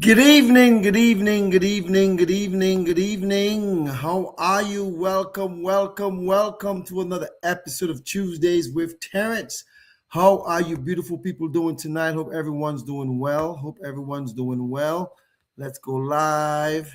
Good evening, good evening, good evening, good evening, good evening. How are you? Welcome to another episode of Tuesdays with Terrence. How are you, beautiful people, doing tonight? Hope everyone's doing well. Let's go live.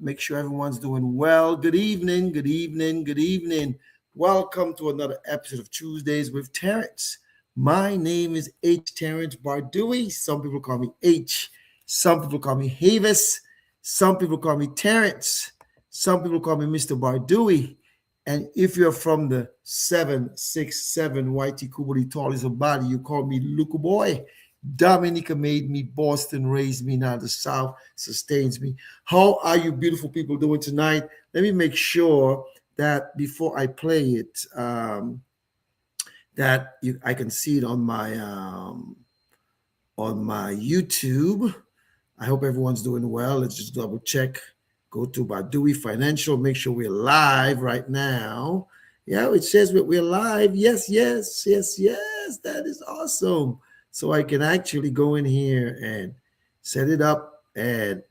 Make sure everyone's doing well. Good evening, good evening, good evening. Welcome to another episode of Tuesdays with Terrence. My name is Terrence Bardui. Some people call me H. Some people call me Havis. Some people call me Terrence. Some people call me Mr. Bardui. And if you're from the 767 YT Kubuli tall is a body, you call me Luka Boy. Dominica made me, Boston raised me, now the South sustains me. How are you beautiful people doing tonight? Let me make sure that before I play it, I can see it on my YouTube. I hope everyone's doing well. Let's just double check. Go to Badui Financial. Make sure we're live right now. Yeah, it says we're live. Yes. That is awesome. So I can actually go in here and set it up and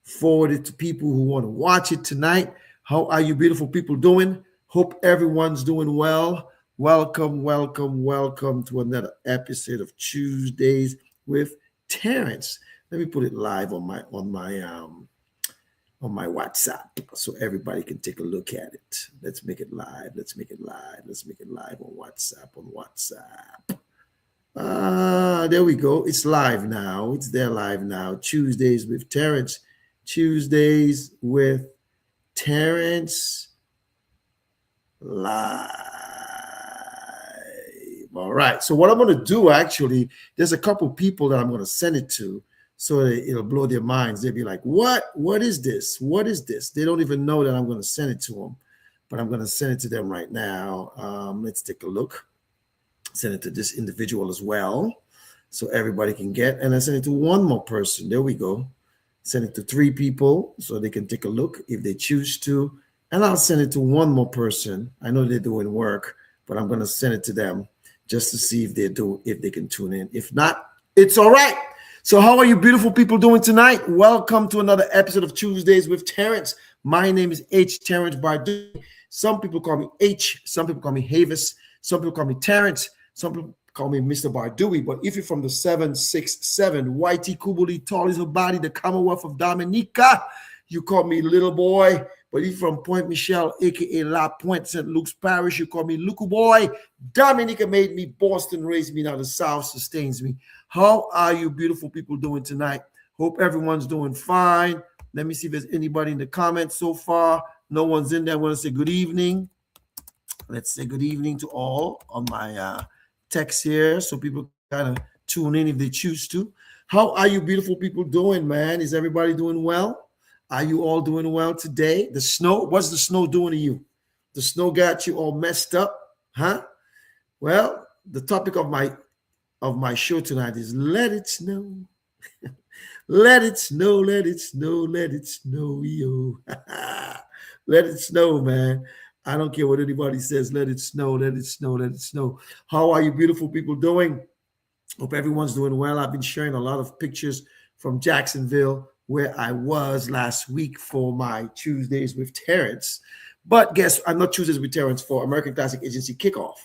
forward it to people who want to watch it tonight. How are you beautiful people doing? Hope everyone's doing well. Welcome to another episode of Tuesdays with Terrence. Let me put it live on my WhatsApp so everybody can take a look at it. Let's make it live. Let's make it live on WhatsApp. There we go. It's live now. It's there live now. Tuesdays with Terrence. Live. All right. So what I'm going to do, actually, there's a couple people that I'm going to send it to so that it'll blow their minds. They'll be like, what? What is this? What is this? They don't even know that I'm going to send it to them, but I'm going to send it to them right now. Let's take a look. Send it to this individual as well so everybody can get. And I send it to one more person. There we go. Send it to 3 people so they can take a look if they choose to. And I'll send it to one more person. I know they're doing work, but I'm going to send it to them just to see if they can tune in. If not, it's all right. So how are you beautiful people doing tonight? Welcome to another episode of Tuesdays with Terrence. My name is H. Terrence Bardui. Some people call me H. Some people call me Havis. Some people call me Terrence. Some people call me Mr. Bardui. But if you're from the 767 YT Kubuli tall is a body, the Commonwealth of Dominica, you call me little boy. But if you're from Point Michelle, a.k.a. La Pointe, St. Luke's Parish, you call me Luka Boy. Dominica made me, Boston raised me, now the South sustains me. How are you beautiful people doing tonight? Hope everyone's doing fine. Let me see if there's anybody in the comments so far. No one's in there. I want to say good evening. Let's say good evening to all on my text here so people kind of tune in if they choose to. How are you beautiful people doing, man? Is everybody doing well? Are you all doing well today? The snow, what's the snow doing to you? The snow got you all messed up, huh? Well, the topic of my show tonight is let it snow. Let it snow, let it snow, let it snow, yo. Let it snow, man. I don't care what anybody says. Let it snow, let it snow, let it snow. How are you beautiful people doing? Hope everyone's doing well. I've been sharing a lot of pictures from Jacksonville, where I was last week for my Tuesdays with Terrence. But guess I'm not Tuesdays with Terrence for American Classic Agency Kickoff.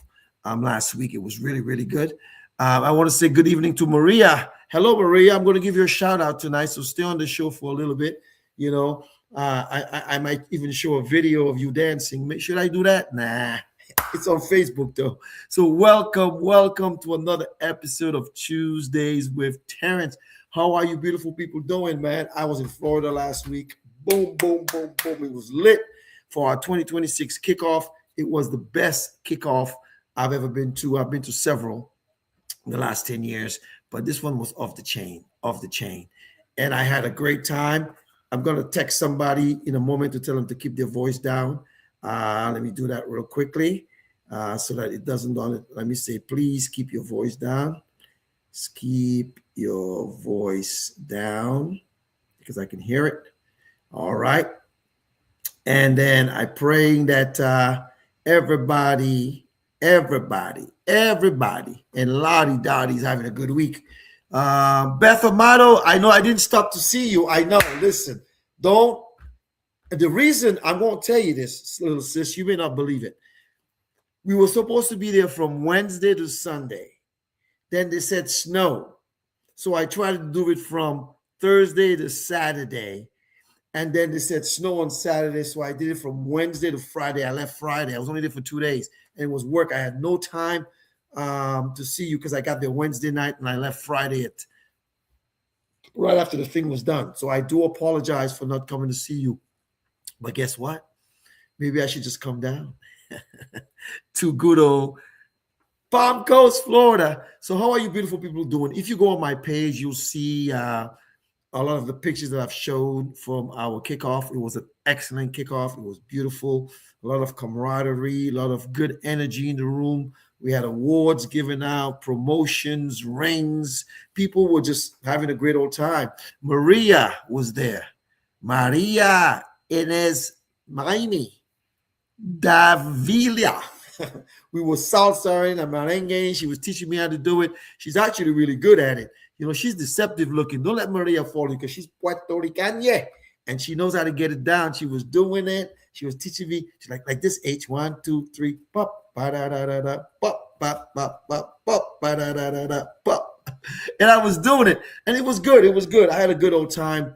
Last week it was really, really good. I want to say good evening to Maria. Hello, Maria. I'm going to give you a shout out tonight, so stay on the show for a little bit. You know, I might even show a video of you dancing. Should I do that? Nah. It's on Facebook though. So welcome to another episode of Tuesdays with Terrence. How are you beautiful people doing, man? I was in Florida last week. Boom. It was lit for our 2026 kickoff. It was the best kickoff I've ever been to. I've been to several in the last 10 years, but this one was off the chain. And I had a great time. I'm going to text somebody in a moment to tell them to keep their voice down. Let me do that real quickly so that it doesn't. Let me say, please keep your voice down. Keep your voice down because I can hear it. All right. And then I'm praying that everybody, and Lottie Dottie's having a good week. Beth Amato, I know I didn't stop to see you. I know. Listen, don't. The reason I'm going to tell you this, little sis, you may not believe it. We were supposed to be there from Wednesday to Sunday. Then they said snow. So I tried to do it from Thursday to Saturday. And then they said snow on Saturday. So I did it from Wednesday to Friday. I left Friday. I was only there for 2 days. And it was work. I had no time to see you because I got there Wednesday night and I left Friday at right after the thing was done. So I do apologize for not coming to see you. But guess what? Maybe I should just come down to good old Palm Coast, Florida. So how are you beautiful people doing? If you go on my page, you'll see a lot of the pictures that I've showed from our kickoff. It was an excellent kickoff. It was beautiful. A lot of camaraderie, a lot of good energy in the room. We had awards given out, promotions, rings. People were just having a great old time. Maria was there. Maria Inez Maimi Davila. We were salsaing and merengue. She was teaching me how to do it. She's actually really good at it. You know, she's deceptive looking. Don't let Maria fool you because she's Puerto Rican, yeah. And she knows how to get it down. She was doing it. She was teaching me. She's like this H, 1, 2, 3, pop, ba da da da da, pop, pop, pop, pop, pop, ba da da da da, pop. And I was doing it. And it was good. It was good. I had a good old time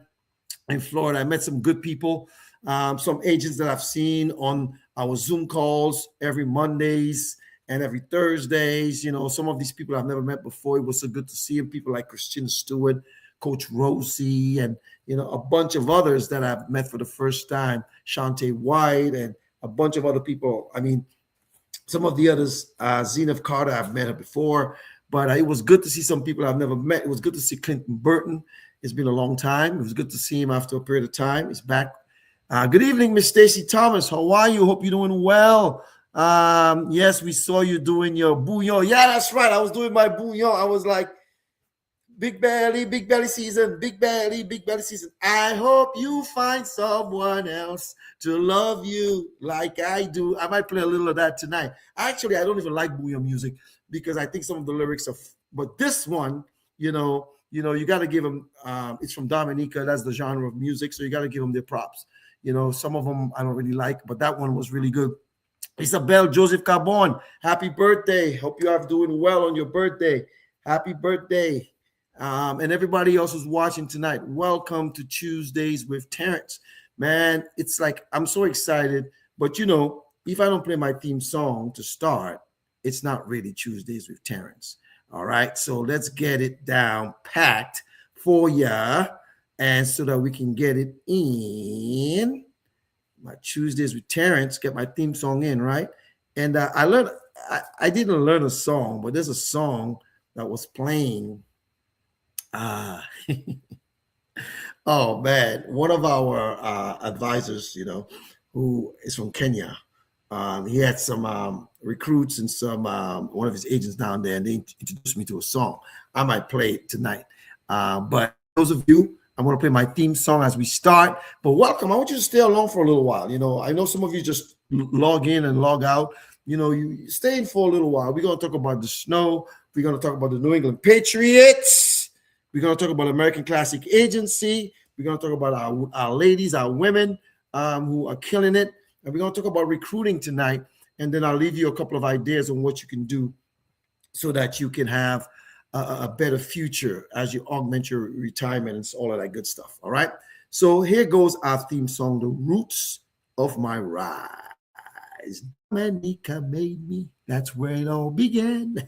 in Florida. I met some good people, some agents that I've seen on our Zoom calls every Mondays and every Thursdays. You know, some of these people I've never met before. It was so good to see them. People like Christian Stewart, Coach Rosie, and, you know, a bunch of others that I've met for the first time. Shantae White and a bunch of other people. I mean, some of the others, Zenith Carter, I've met her before. But it was good to see some people I've never met. It was good to see Clinton Burton. It's been a long time. It was good to see him after a period of time. He's back. Good evening, Miss Stacy Thomas. How are you? Hope you're doing well. Yes, we saw you doing your bouillon. Yeah, that's right. I was doing my bouillon. I was like, big belly season, big belly season. I hope you find someone else to love you like I do. I might play a little of that tonight. Actually, I don't even like bouillon music because I think some of the lyrics are, but this one, you got to give them, it's from Dominica. That's the genre of music. So you got to give them their props. You know, some of them I don't really like, but that one was really good. Isabel Joseph Carbon, happy birthday. Hope you are doing well on your birthday. Happy birthday. And everybody else who's watching tonight, welcome to Tuesdays with Terrence. Man, it's like, I'm so excited. But, you know, if I don't play my theme song to start, it's not really Tuesdays with Terrence. All right. So let's get it down packed for ya. And so that we can get it in my Tuesdays with Terrence, get my theme song in, right? And I didn't learn a song, but there's a song that was playing. Oh, man. One of our advisors, you know, who is from Kenya, he had some recruits and some one of his agents down there, and they introduced me to a song. I might play it tonight. But those of you, I'm going to play my theme song as we start. But welcome. I want you to stay along for a little while. You know, I know some of you just log in and log out. You know, you stay in for a little while. We're going to talk about the snow. We're going to talk about the New England Patriots. We're going to talk about American Classic Agency. We're going to talk about our ladies, our women who are killing it. And we're going to talk about recruiting tonight. And then I'll leave you a couple of ideas on what you can do so that you can have a better future as you augment your retirement and all of that good stuff. All right. So here goes our theme song, The Roots of My Rise. Dominica made me. That's where it all began.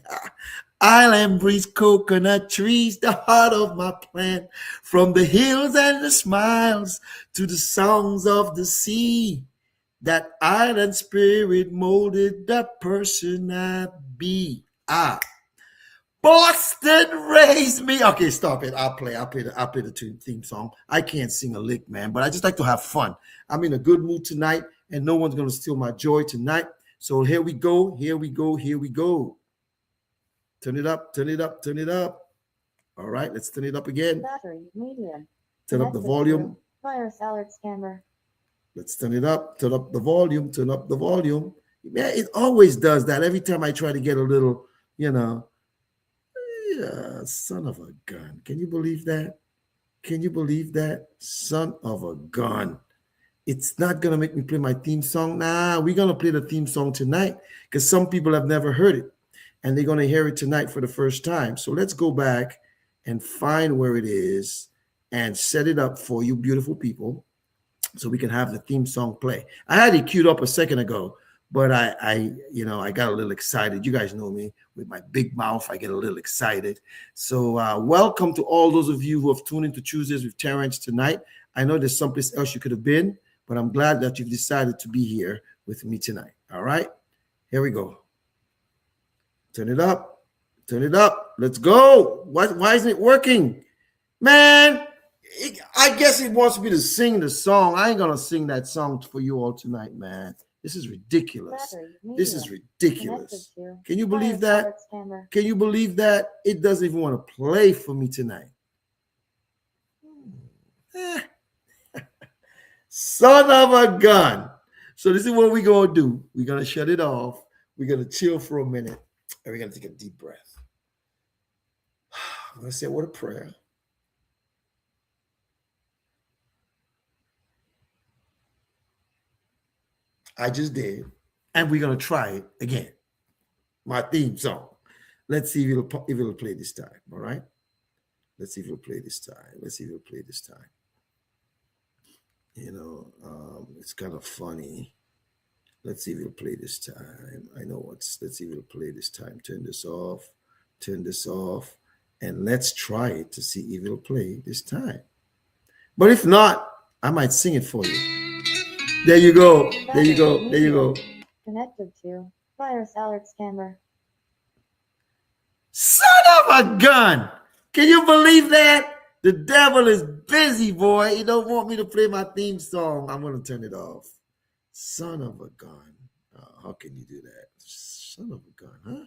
Island breeze, coconut trees, the heart of my plan. From the hills and the smiles to the songs of the sea. That island spirit molded the person I be. Boston raised me. Okay, stop it. I'll play the theme song. I can't sing a lick, man, but I just like to have fun. I'm in a good mood tonight, and no one's going to steal my joy tonight. So here we go. Here we go. Here we go. Turn it up. Turn it up. Turn it up. All right, let's turn it up again. Battery, medium. Turn up the volume. Virus alert scanner. Let's turn it up. Turn up the volume. Turn up the volume. Man, it always does that every time I try to get a little, you know. Yeah, son of a gun. Can you believe that? Can you believe that? Son of a gun. It's not gonna make me play my theme song. Nah, we're gonna play the theme song tonight because some people have never heard it and they're gonna hear it tonight for the first time. So let's go back and find where it is and set it up for you beautiful people so we can have the theme song play. I had it queued up a second ago, but I got a little excited. You guys know me with my big mouth. I get a little excited. So, welcome to all those of you who have tuned into Tuesdays with Terrence tonight. I know there's someplace else you could have been, but I'm glad that you've decided to be here with me tonight. All right, here we go. Turn it up. Turn it up. Let's go. Why isn't it working? Man, I guess it wants me to sing the song. I ain't gonna sing that song for you all tonight, man. This is ridiculous. This is ridiculous. Can you believe that? Can you believe that? It doesn't even want to play for me tonight. Son of a gun. So this is what we're gonna do. We're gonna shut it off. We're gonna chill for a minute, and we're gonna take a deep breath. I'm gonna say what a prayer. I just did, and we're gonna try it again. My theme song. Let's see if it'll play this time. All right. Let's see if it'll play this time. Let's see if it'll play this time. It's kind of funny. Let's see if it'll play this time. I know what's. Let's see if it'll play this time. Turn this off. Turn this off, and let's try it to see if it'll play this time. But if not, I might sing it for you. There you go. There you go. There you go. Connected to virus alerts camera. Son of a gun! Can you believe that? The devil is busy, boy. He don't want me to play my theme song. I'm gonna turn it off. Son of a gun. How can you do that? Son of a gun, huh?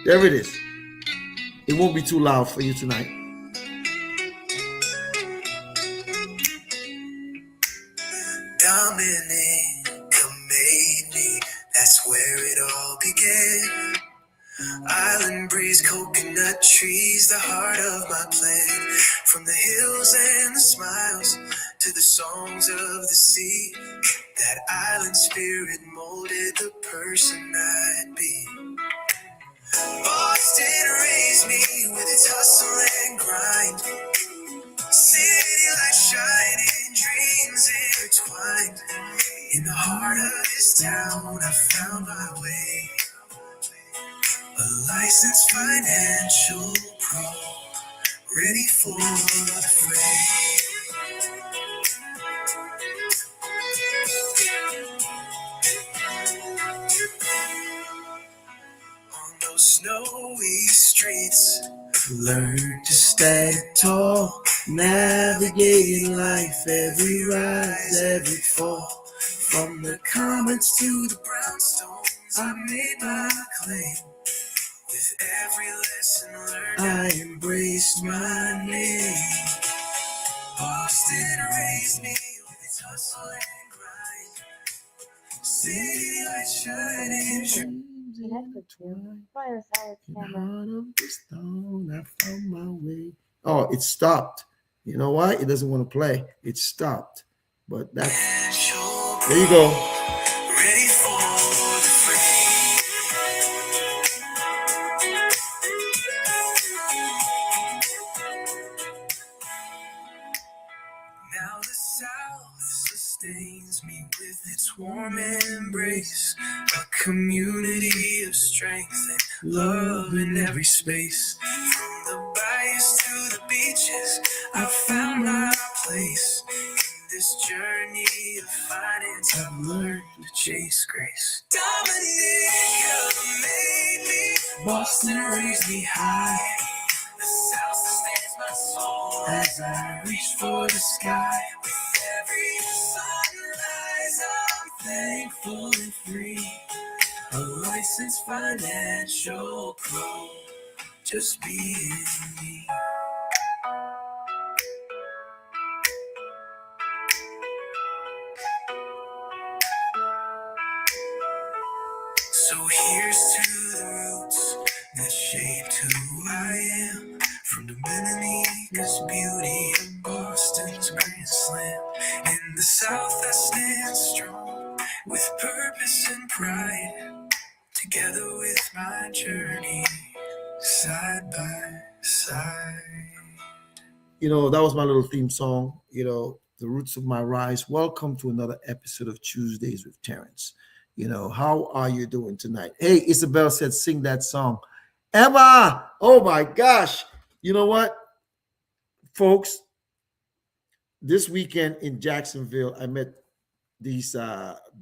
There it is. It won't be too loud for you tonight. Dominica made me. That's where it all began. Island breeze, coconut trees, the heart of my plan. From the hills and the smiles to the songs of the sea, that island spirit molded the person I'd be. Boston raised me with its hustle and grind. City lights shining, dreams intertwined. In the heart of this town, I found my way. A licensed financial pro, ready for the fray. On those snowy streets, learn to stand tall, navigating life, every rise, every fall. From the comets to the brownstones, I made my claim. With every lesson learned, I embraced my name. Boston raised me with its hustle and grind. City lights shining, Connected to virus alerts camera. heart of the stone, I found my way. Oh, it stopped. You know why? It doesn't want to play. It stopped. But that's there you go. Ready for the fray. Now the South sustains me with its warm embrace, a community of strength and love in every space. From the bayous to the beaches, I found my place. In this journey of finance, I've learned to chase grace. Dominica made me, Boston raised me high. The South sustains my soul as I reach for the sky. With every sunrise, I'm thankful and free. A licensed financial pro, just being me. So here's to the roots that shaped who I am. From Dominica's beauty and Boston's Grand Slam. In the South I stand strong, with purpose and pride. Together with my journey, side by side. That was my little theme song, The Roots of My Rise. Welcome to another episode of Tuesdays with Terrence. How are you doing tonight? Hey, Isabel said, sing that song. Emma, oh my gosh. You know what, folks? This weekend in Jacksonville, I met these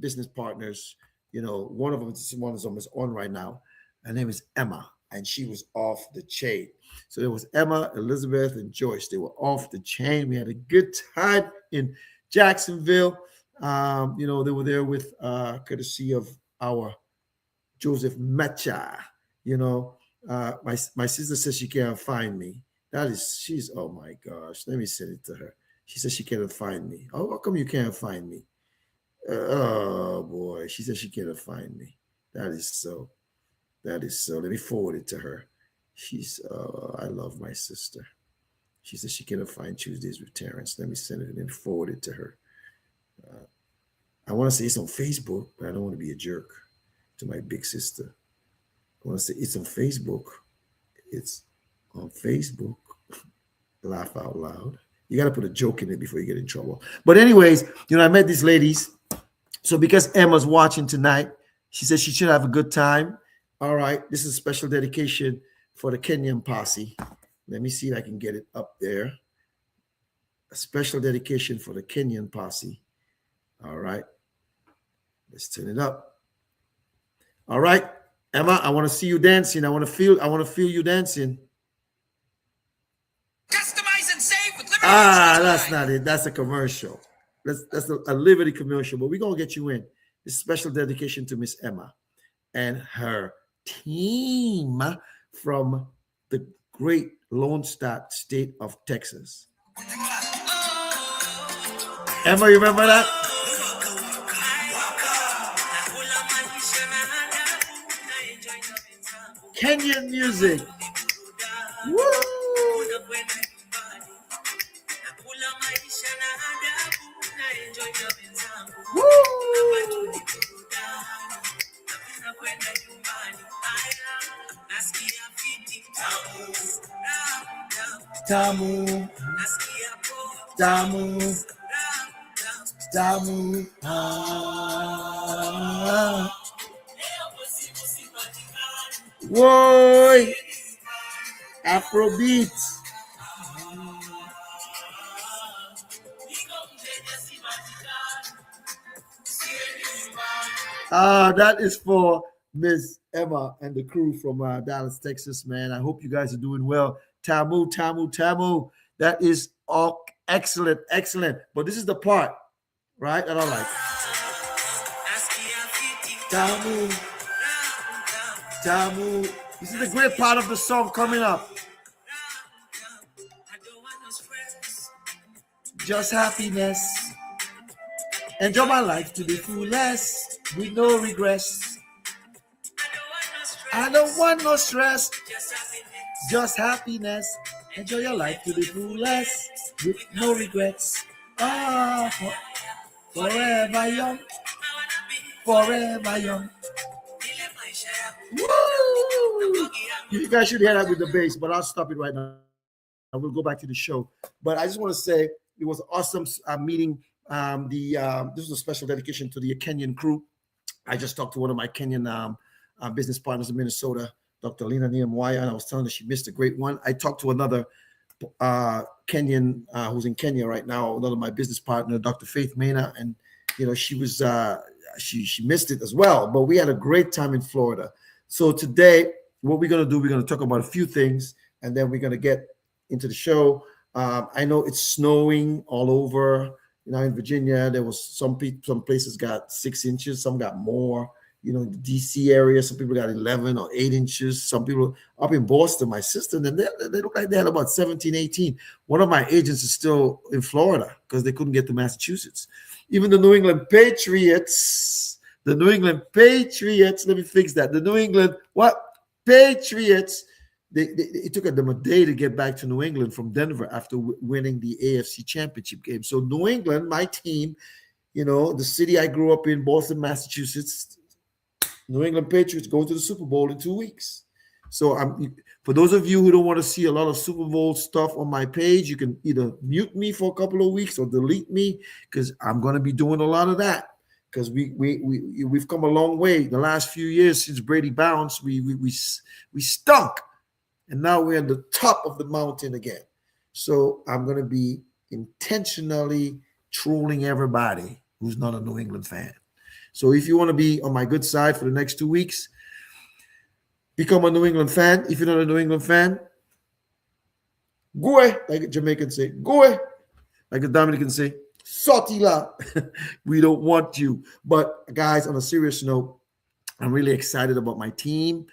business partners. One of them is on right now. Her name is Emma, and she was off the chain. So there was Emma, Elizabeth, and Joyce. They were off the chain. We had a good time in Jacksonville. They were there with courtesy of our Joseph Mecha. My sister says she can't find me. She's, oh my gosh. Let me send it to her. She says she can't find me. Oh, how come you can't find me? Oh boy, she said she can't find me. That is so. Let me forward it to her. I love my sister. She says she cannot find Tuesdays with Terrence. Let me send it and forward it to her. I want to say it's on Facebook, but I don't want to be a jerk to my big sister. I want to say it's on Facebook. It's on Facebook. Laugh out loud. You got to put a joke in it before you get in trouble. But anyways, I met these ladies. So because Emma's watching tonight, she said she should have a good time. All right, this is a special dedication for the Kenyan posse. Let me see if I can get it up there. A special dedication for the Kenyan posse. All right, let's turn it up. All right, Emma, I want to see you dancing. I want to feel you dancing. Customize and save with Liberty. That's not it. That's a commercial. That's a Liberty commercial, but we're gonna get you in. This special dedication to Miss Emma and her team from the great Lone Star state of Texas. Emma, you remember that? Kenyan music. Woo! Woo! Tamu, Tamu, Tamu. Whoa! Afrobeat. That is for Miss Emma and the crew from Dallas, Texas, man. I hope you guys are doing well. Tamu, Tamu, Tamu. That is all excellent, excellent. But this is the part, right, that I like. Tamu, Tamu. This is the great part of the song coming up. Just happiness. Enjoy my life to the fullest with no regrets. I don't want no stress. Just happiness. Enjoy your life to the fullest with no regrets. Forever young. Forever young. Woo! You guys should hear that with the bass, but I'll stop it right now. I will go back to the show. But I just want to say it was an awesome meeting. This was a special dedication to the Kenyan crew. I just talked to one of my Kenyan business partners in Minnesota, Dr. Lina Niamwaya, and I was telling her she missed a great one. I talked to another Kenyan who's in Kenya right now, another of my business partner, Dr. Faith Mena, and she was she missed it as well. But we had a great time in Florida. So today, what we're gonna do, we're gonna talk about a few things, and then we're gonna get into the show. I know it's snowing all over. In Virginia, there was some places got 6 inches, some got more. The DC area, some people got 11 or 8 inches. Some people up in Boston, my sister, and they look like they had about 17, 18. One of my agents is still in Florida because they couldn't get to Massachusetts. Even the New England Patriots, let me fix that. The New England, what? Patriots. It took them a day to get back to New England from Denver after winning the AFC Championship game. So New England, my team, the city I grew up in, Boston, Massachusetts, New England Patriots go to the Super Bowl in 2 weeks. So for those of you who don't want to see a lot of Super Bowl stuff on my page, you can either mute me for a couple of weeks or delete me, because I'm going to be doing a lot of that. Because we've come a long way the last few years since Brady bounced. We stunk, and now we're at the top of the mountain again. So I'm going to be intentionally trolling everybody who's not a New England fan. So if you want to be on my good side for the next 2 weeks, become a New England fan. If you're not a New England fan, go away, like a Jamaican say. Go away, like a Dominican say. Sorti la. We don't want you. But guys, on a serious note, I'm really excited about my team.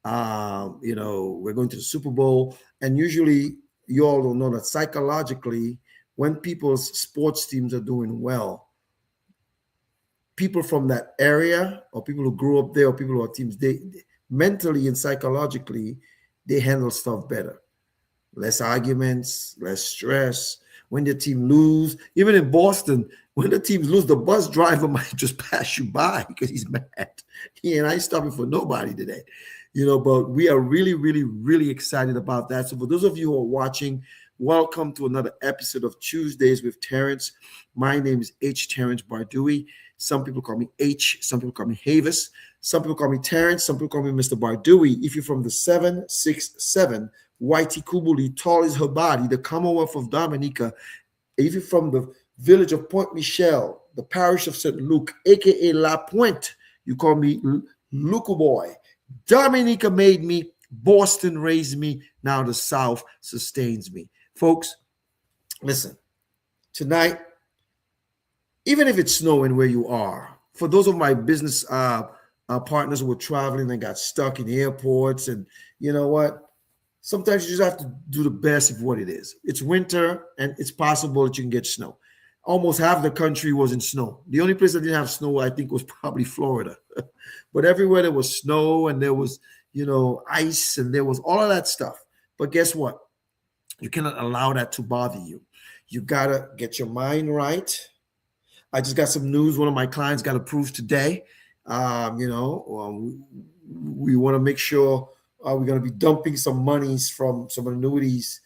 We're going to the Super Bowl, and usually you all don't know that psychologically, when people's sports teams are doing well, people from that area or people who grew up there or people who are teams, they mentally and psychologically, they handle stuff better. Less arguments, less stress. When the team lose, even in Boston, when the teams lose, the bus driver might just pass you by because he's mad. He ain't stopping for nobody today. But we are really, really, really excited about that. So for those of you who are watching, welcome to another episode of Tuesdays with Terrence. My name is H. Terrence Bardui. Some people call me H. Some people call me Havis. Some people call me Terrence. Some people call me Mr. Bardui. If you're from the 767, Whitey Kubuli, tall as her body, the Commonwealth of Dominica, if you're from the village of Point Michel, the parish of St. Luke, a.k.a. La Pointe, you call me Luku Boy. Dominica made me. Boston raised me. Now the South sustains me. Folks, listen, tonight, even if it's snowing where you are, for those of my business partners who were traveling and got stuck in airports, and you know what? Sometimes you just have to do the best of what it is. It's winter, and it's possible that you can get snow. Almost half the country was in snow. The only place that didn't have snow, I think, was probably Florida. But everywhere there was snow, and there was, ice, and there was all of that stuff. But guess what? You cannot allow that to bother you. You got to get your mind right. I just got some news. One of my clients got approved today. We want to make sure we're going to be dumping some monies from some annuities,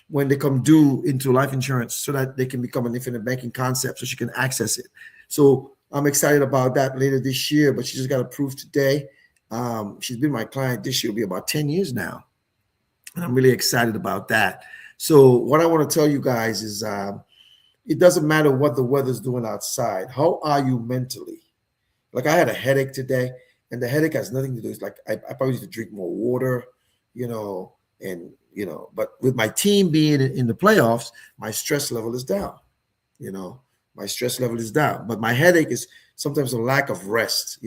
when they come due into life insurance, so that they can become an infinite banking concept so she can access it. So I'm excited about that later this year, but she just got approved today. She's been my client this year. It'll be about 10 years now. And I'm really excited about that. So what I want to tell you guys is it doesn't matter what the weather's doing outside. How are you mentally? Like, I had a headache today, and the headache has nothing to do. It's like I probably need to drink more water, but with my team being in the playoffs, my stress level is down. My stress level is down. But my headache is sometimes a lack of rest.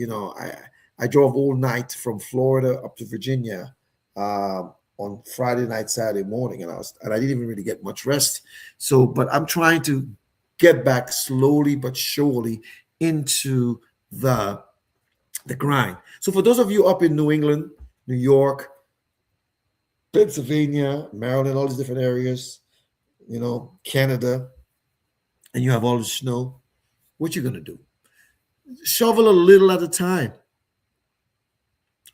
I drove all night from Florida up to Virginia on Friday night, Saturday morning, and I didn't even really get much rest. So, but I'm trying to get back slowly but surely into the grind. So for those of you up in New England, New York, Pennsylvania, Maryland, all these different areas, Canada, and you have all the snow, what you gonna do? Shovel a little at a time.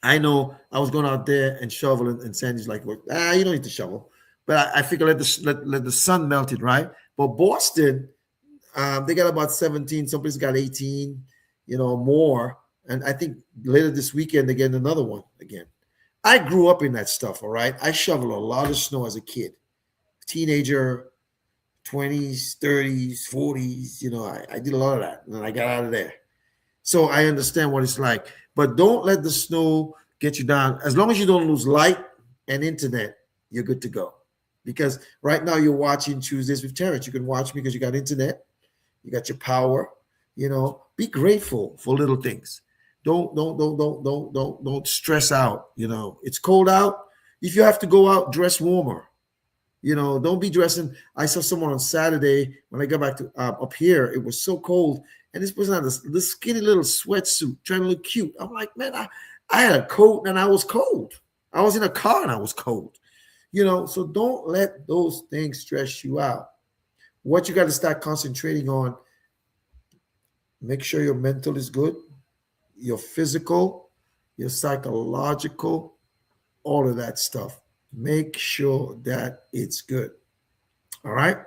I know I was going out there and shoveling, and Sandy's like, well, you don't need to shovel. But I figure let the sun melt it, right? But Boston, they got about 17. Some places got 18, more. And I think later this weekend, they get another one again. I grew up in that stuff, all right? I shoveled a lot of snow as a kid. Teenager, 20s, 30s, 40s, I did a lot of that. And then I got out of there. So I understand what it's like. But don't let the snow get you down. As long as you don't lose light and internet, you're good to go. Because right now you're watching Tuesdays with Terrence. You can watch me because you got internet. You got your power. Be grateful for little things. Don't stress out. It's cold out. If you have to go out, dress warmer. Don't be dressing. I saw someone on Saturday when I got back to up here. It was so cold, And this person had this skinny little sweatsuit trying to look cute. I'm like, man, I had a coat and I was cold. I was in a car and I was cold. So don't let those things stress you out. What you got to start concentrating on, make sure your mental is good, your physical, your psychological, all of that stuff. Make sure that it's good. All right.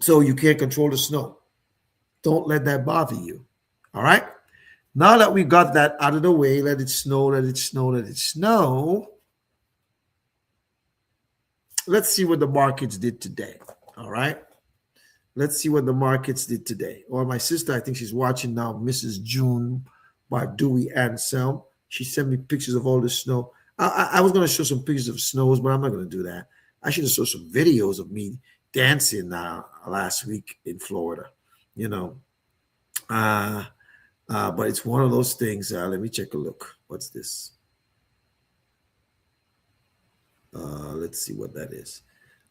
So you can't control the snow. Don't let that bother you. All right. Now that we got that out of the way, let it snow, let it snow, let it snow. Let's see what the markets did today. All right. Let's see what the markets did today. Or my sister, I think she's watching now, Mrs. June by Dewey Anselm. She sent me pictures of all the snow. I was going to show some pictures of snows, but I'm not going to do that. I should have showed some videos of me dancing last week in Florida, but it's one of those things. Let me take a look. What's this? Let's see what that is.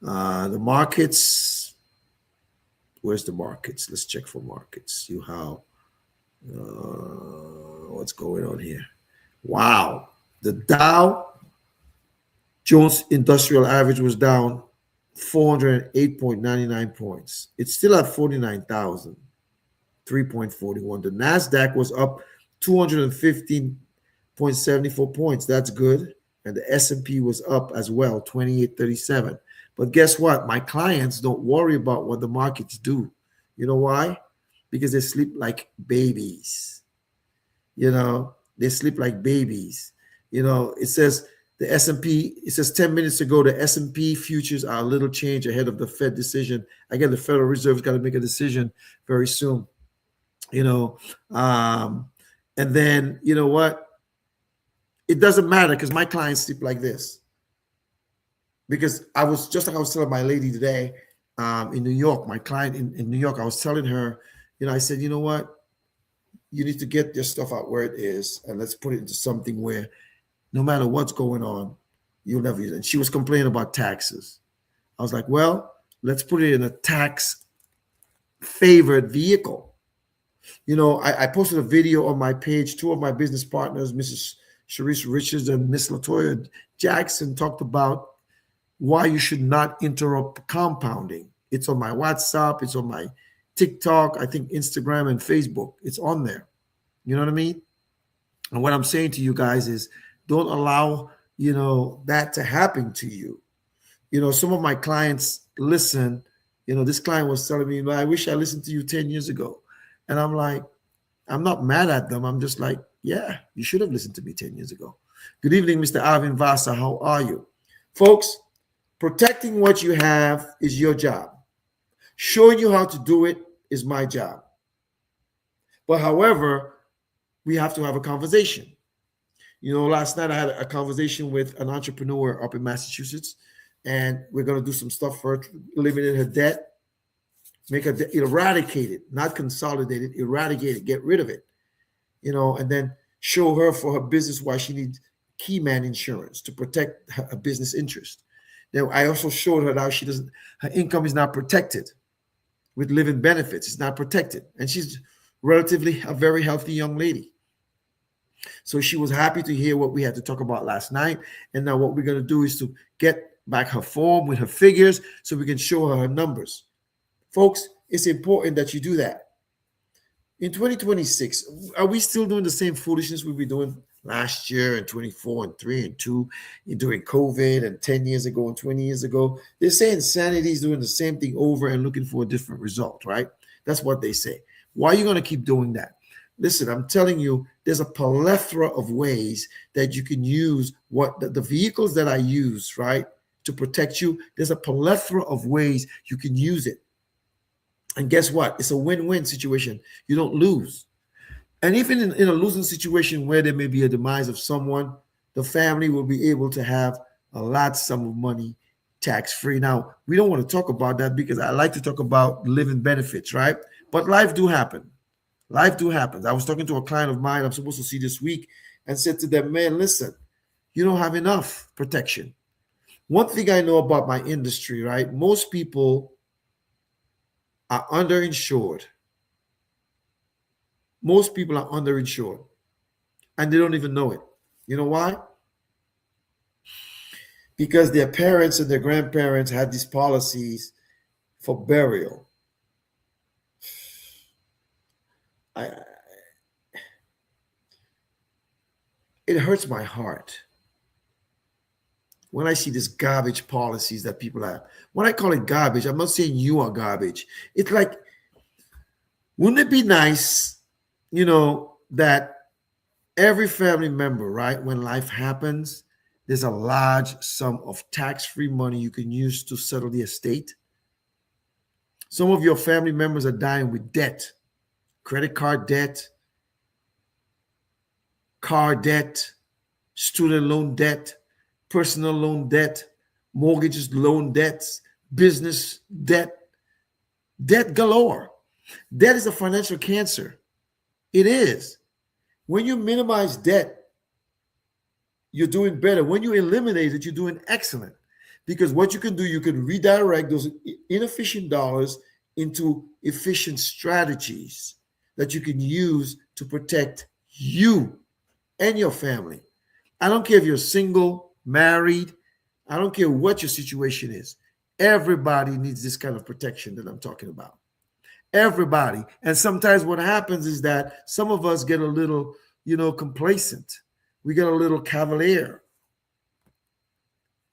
The markets. Where's the markets? Let's check for markets. See how what's going on here. Wow. The Dow Jones Industrial Average was down 408.99 points. It's still at 49,000. 3.41. The NASDAQ was up 215.74 points. That's good. And the S&P was up as well, 28.37. But guess what? My clients don't worry about what the markets do. You know why? Because they sleep like babies. They sleep like babies. It says the S&P, it says 10 minutes ago, the S&P futures are a little change ahead of the Fed decision. Again, the Federal Reserve's got to make a decision very soon. And then you know what? It doesn't matter because my clients sleep like this. Because I was telling my lady today in New York, my client in New York, I was telling her, I said, you know what? You need to get your stuff out where it is and let's put it into something where no matter what's going on, you'll never use it. And she was complaining about taxes. I was like, well, let's put it in a tax favored vehicle. I posted a video on my page. Two of my business partners, Mrs. Sharice Richards and Miss Latoya Jackson, talked about why you should not interrupt compounding. It's on my WhatsApp. It's on my TikTok, I think Instagram and Facebook. It's on there. You know what I mean? And what I'm saying to you guys is don't allow, that to happen to you. Some of my clients listen. This client was telling me, I wish I listened to you 10 years ago. And I'm like, I'm not mad at them. I'm just like, yeah, you should have listened to me 10 years ago. Good evening, Mr. Alvin Vasa. How are you? Folks, protecting what you have is your job. Showing you how to do it is my job. But however, we have to have a conversation. Last night I had a conversation with an entrepreneur up in Massachusetts, and we're going to do some stuff for her, eliminate her debt, make her eradicate it, not consolidate it, eradicate it, get rid of it, and then show her for her business why she needs key man insurance to protect her business interest. Now, I also showed her how her income is not protected with living benefits. It's not protected. And she's relatively a very healthy young lady. So she was happy to hear what we had to talk about last night. And now what we're going to do is to get back her form with her figures so we can show her numbers. Folks, it's important that you do that. In 2026, are we still doing the same foolishness we were doing last year and 24 and 3 and 2 during COVID and 10 years ago and 20 years ago? They say insanity is doing the same thing over and looking for a different result, right? That's what they say. Why are you going to keep doing that? Listen, I'm telling you, there's a plethora of ways that you can use what the vehicles that I use, right, to protect you. There's a plethora of ways you can use it. And guess what? It's a win-win situation. You don't lose. And even in a losing situation where there may be a demise of someone, the family will be able to have a large sum of money tax-free. Now, we don't want to talk about that because I like to talk about living benefits, right? But life do happen. Life do happen. I was talking to a client of mine I'm supposed to see this week and said to them, man, listen, you don't have enough protection. One thing I know about my industry, right? Most people are underinsured Most people are underinsured and they don't even know it. You know why? Because their parents and their grandparents had these policies for burial. I, it hurts my heart when I see these garbage policies that people have. When I call it garbage, I'm not saying you are garbage. It's like, wouldn't it be nice, that every family member, right, when life happens, there's a large sum of tax-free money you can use to settle the estate? Some of your family members are dying with debt, credit card debt, car debt, student loan debt, personal loan debt, mortgages, loan debts, business debt, debt galore. Debt is a financial cancer. It is. When you minimize debt, you're doing better. When you eliminate it, you're doing excellent. Because what you can do, you can redirect those inefficient dollars into efficient strategies that you can use to protect you and your family. I don't care if you're single, married, I don't care what your situation is. Everybody needs this kind of protection that I'm talking about. Everybody. And sometimes what happens is that some of us get a little, complacent. We get a little cavalier,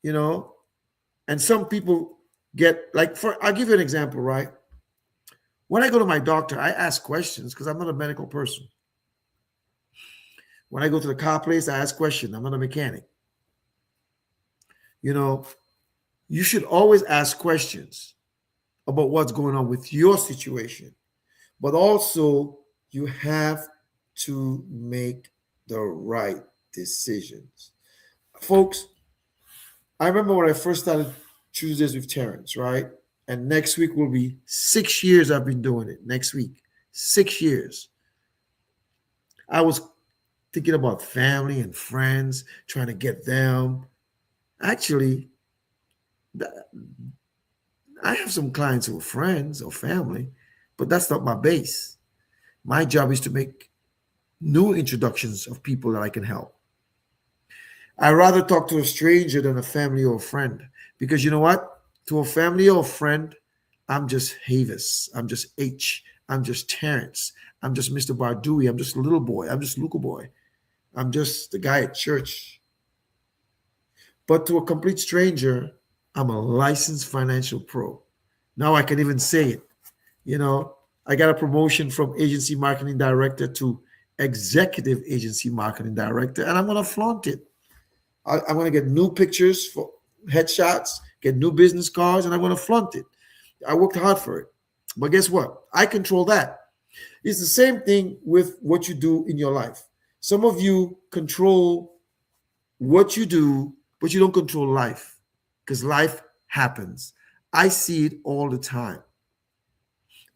and some people get I'll give you an example, right? When I go to my doctor, I ask questions because I'm not a medical person. When I go to the car place, I ask questions. I'm not a mechanic. You should always ask questions about what's going on with your situation, but also you have to make the right decisions. Folks, I remember when I first started Tuesdays with Terrence, right? And next week will be 6 years I've been doing it. Next week, 6 years. I was thinking about family and friends, trying to get them. Actually, I have some clients who are friends or family, but that's not my base. My job is to make new introductions of people that I can help. I'd rather talk to a stranger than a family or a friend, because you know what? To a family or a friend, I'm just Havis. I'm just H. I'm just Terrence. I'm just Mr. Bardui. I'm just a little boy. I'm just Luca boy. I'm just the guy at church. But to a complete stranger, I'm a licensed financial pro. Now I can even say it. I got a promotion from agency marketing director to executive agency marketing director, and I'm going to flaunt it. I'm going to get new pictures for headshots, get new business cards, and I'm going to flaunt it. I worked hard for it. But guess what? I control that. It's the same thing with what you do in your life. Some of you control what you do, but you don't control life, because life happens. I see it all the time.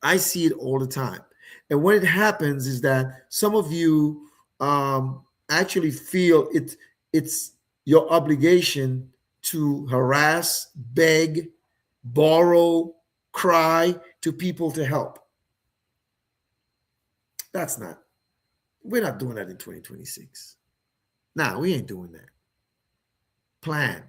I see it all the time. And when it happens is that some of you actually feel it's your obligation to harass, beg, borrow, cry to people to help. We're not doing that in 2026. Nah, we ain't doing that. Plan.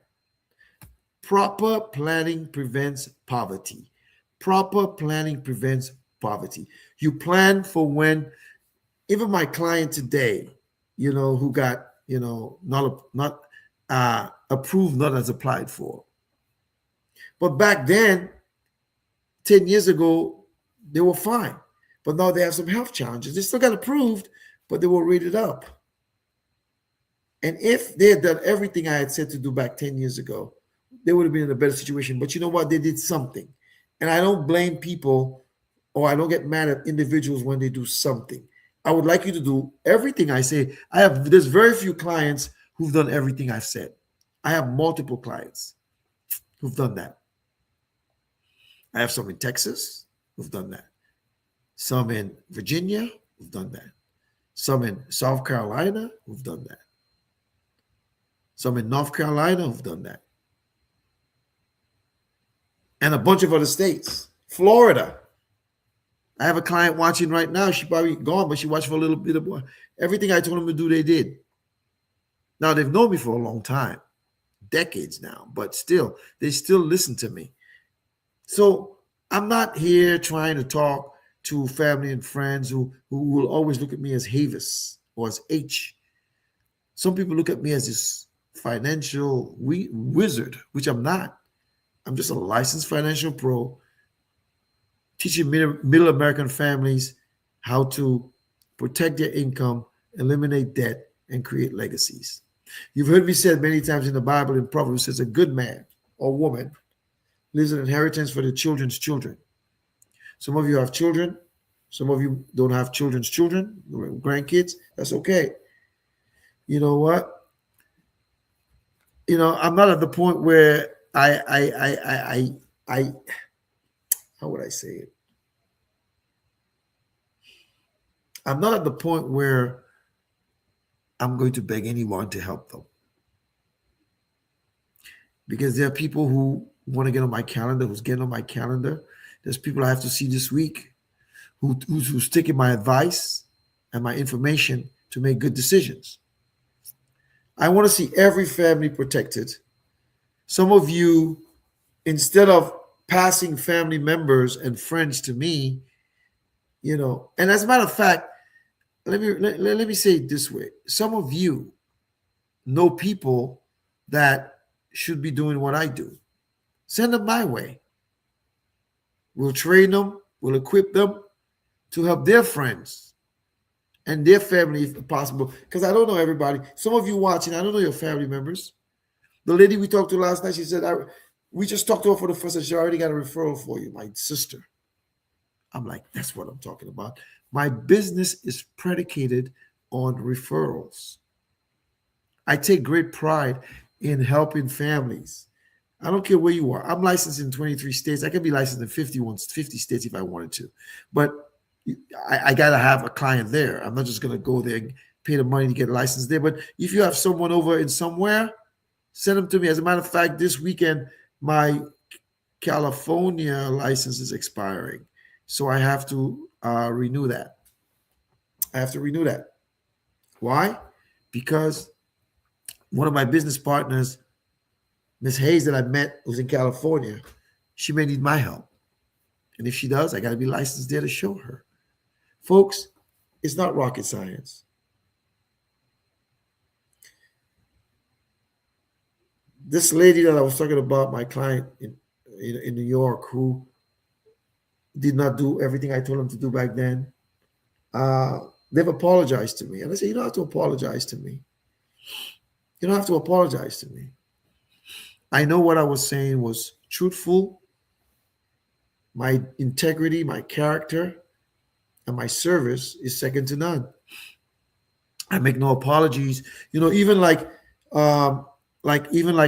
Proper planning prevents poverty. Proper planning prevents poverty. You plan for when, even my client today, who got, not approved, not as applied for. But back then, 10 years ago, they were fine. But now they have some health challenges. They still got approved, but they were rated up. And if they had done everything I had said to do back 10 years ago, they would have been in a better situation. But you know what? They did something. And I don't blame people, or I don't get mad at individuals when they do something. I would like you to do everything I say. There's very few clients who've done everything I've said. I have multiple clients who've done that. I have some in Texas who've done that. Some in Virginia who've done that. Some in South Carolina who've done that. Some in North Carolina who've done that. And a bunch of other states. Florida. I have a client watching right now. She probably gone, but she watched for a little bit of everything I told them to do, they did. Now they've known me for a long time, decades now, but still, they still listen to me. So I'm not here trying to talk to family and friends who will always look at me as Havis or as H. Some people look at me as this financial wizard, which I'm not. I'm just a licensed financial pro teaching middle American families how to protect their income, eliminate debt, and create legacies. You've heard me said many times in the Bible in Proverbs, it says a good man or woman leaves an inheritance for the children's children. Some of you have children. Some of you don't have children's children, grandkids. That's okay. You know what? I'm not at the point where I how would I say it? I'm not at the point where I'm going to beg anyone to help them. Because there are people who want to get on my calendar, who's getting on my calendar. There's people I have to see this week who's taking my advice and my information to make good decisions. I want to see every family protected. Some of you, instead of passing family members and friends to me, and as a matter of fact, let me say it this way. Some of you know people that should be doing what I do. Send them my way. We'll train them, we'll equip them to help their friends and their family if possible. Because I don't know everybody. Some of you watching, I don't know your family members. The lady we talked to last night, she said, we just talked to her for the first time. She already got a referral for you, my sister. I'm like, that's what I'm talking about. My business is predicated on referrals. I take great pride in helping families. I don't care where you are. I'm licensed in 23 states. I can be licensed in 50 states if I wanted to. But I got to have a client there. I'm not just going to go there and pay the money to get a license there. But if you have someone over in somewhere, send them to me. As a matter of fact, this weekend, my California license is expiring. So I have to renew that. Why? Because one of my business partners, Miss Hayes, that I met, who's in California, she may need my help. And if she does, I got to be licensed there to show her. Folks, it's not rocket science. This lady that I was talking about, my client in New York, who did not do everything I told them to do back then, they've apologized to me. And I said, you don't have to apologize to me. You don't have to apologize to me. I know what I was saying was truthful. My integrity, my character, and my service is second to none. I make no apologies. Even like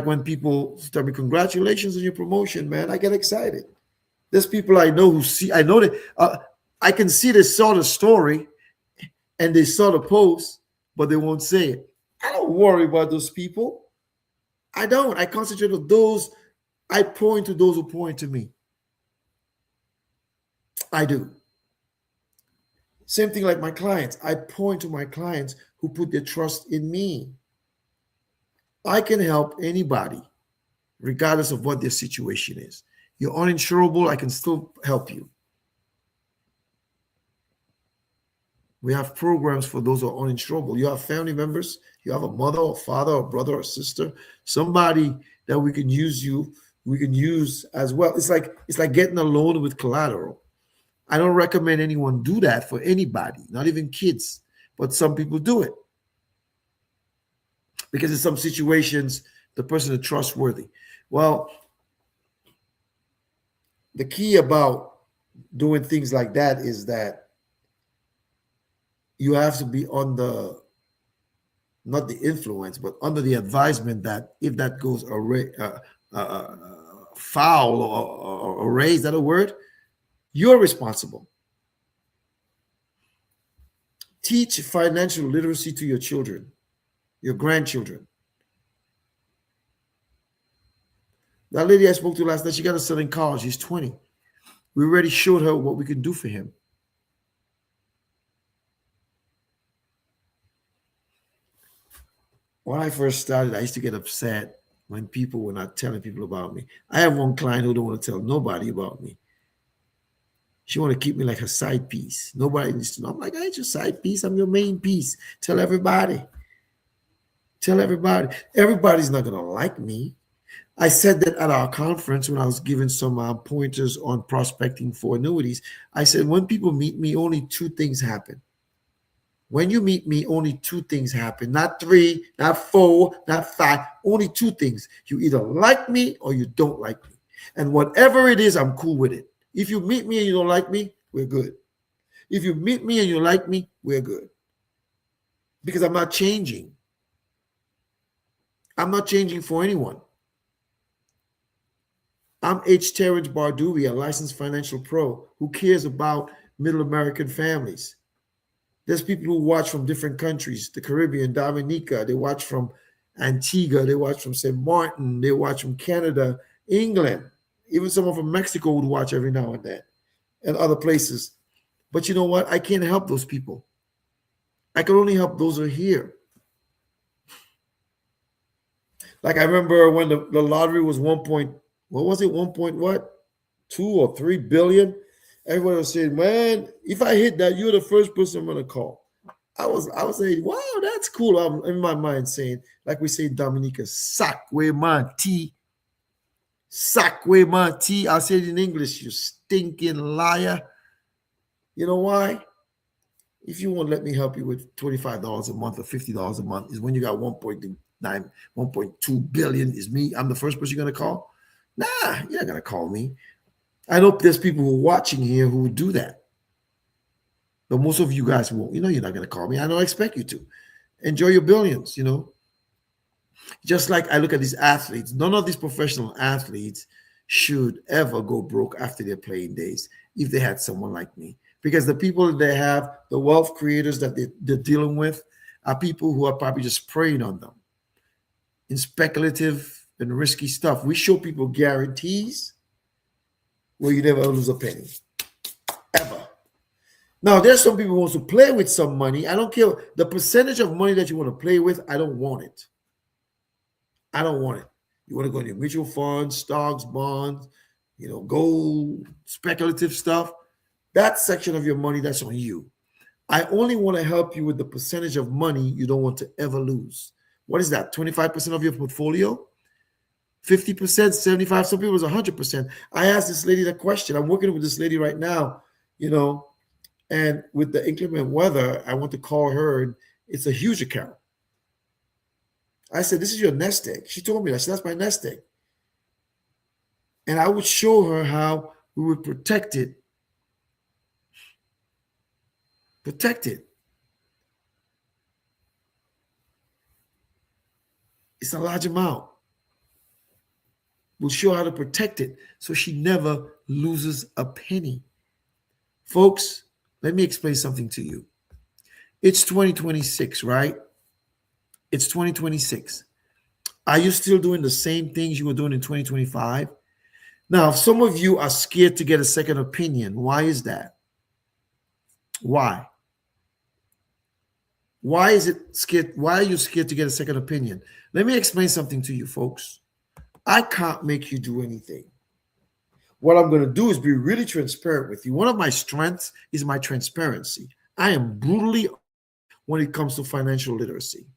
when people tell me, congratulations on your promotion, man, I get excited. There's people I know I know that I can see they saw the story and they saw the post, but they won't say it. I don't worry about those people. I don't. I concentrate on those. I point to those who point to me. I do. Same thing like my clients. I point to my clients who put their trust in me. I can help anybody, regardless of what their situation is. You're uninsurable, I can still help you. We have programs for those who are uninsurable. You have family members, you have a mother or father or brother or sister, somebody that we can use as well. It's like getting a loan with collateral. I don't recommend anyone do that for anybody, not even kids, but some people do it. Because in some situations, the person is trustworthy. Well, the key about doing things like that is that you have to be under, not the influence, but under the advisement that if that goes foul or array, is that a word? You're responsible. Teach financial literacy to your children, your grandchildren. That lady I spoke to last night, she got a son in college. He's 20. We already showed her what we can do for him. when I first started, I used to get upset when people were not telling people about me. I have one client who don't want to tell nobody about me. She want to keep me like her side piece. Nobody needs to know. I'm like, I ain't your side piece. I'm your main piece. Tell everybody. Tell everybody. Everybody's not gonna like me. I said that at our conference when I was giving some pointers on prospecting for annuities. I said, when people meet me, only two things happen. When you meet me, only two things happen. Not three, not four, not five. Only two things. You either like me or you don't like me. And whatever it is, I'm cool with it. If you meet me and you don't like me, we're good. If you meet me and you like me, we're good. Because I'm not changing. I'm not changing for anyone. I'm Terrence Barduvi, a licensed financial pro who cares about middle American families. There's people who watch from different countries, the Caribbean, Dominica. They watch from Antigua. They watch from St. Martin. They watch from Canada, England. Even someone from Mexico would watch every now and then, and other places. But you know what? I can't help those people. I can only help those who are here. Like I remember when the lottery was 1 point, what was it? 1 point what? 2 or 3 billion. Everyone was saying, man, if I hit that, you're the first person I'm gonna call. I was saying, wow, that's cool. I'm in my mind saying, like we say in Dominica, sacwe manti. Sacwe manti. I'll say it in English, you stinking liar. You know why? If you won't let me help you with $25 a month or $50 a month, is when you got 1.9, 1.2 billion is me. I'm the first person you're gonna call. Nah, you're not gonna call me. I know there's people who are watching here who would do that. But most of you guys won't. You know you're not gonna call me. I don't expect you to. Enjoy your billions, you know. Just like I look at these athletes, none of these professional athletes should ever go broke after their playing days if they had someone like me. Because the people that they have, the wealth creators that they're dealing with, are people who are probably just preying on them in speculative and risky stuff. We show people guarantees where you never lose a penny, ever. Now, there's some people who want to play with some money. I don't care the percentage of money that you want to play with. I don't want it. I don't want it. You want to go into mutual funds, stocks, bonds, gold, speculative stuff. That section of your money, that's on you. I only want to help you with the percentage of money you don't want to ever lose. What is that? 25% of your portfolio? 50%, 75, some people it's 100%. I asked this lady that question. I'm working with this lady right now, and with the inclement weather, I want to call her, and it's a huge account. I said, this is your nest egg. She told me that. That's my nest egg. And I would show her how we would protect it. Protect it. It's a large amount. We'll show her how to protect it so she never loses a penny. Folks, let me explain something to you. It's 2026, right? It's 2026. Are you still doing the same things you were doing in 2025? Now, some of you are scared to get a second opinion. Why is that? Why? Why is it scared? Why are you scared to get a second opinion? Let me explain something to you, folks. I can't make you do anything. What I'm going to do is be really transparent with you. One of my strengths is my transparency. I am brutally honest when it comes to financial literacy.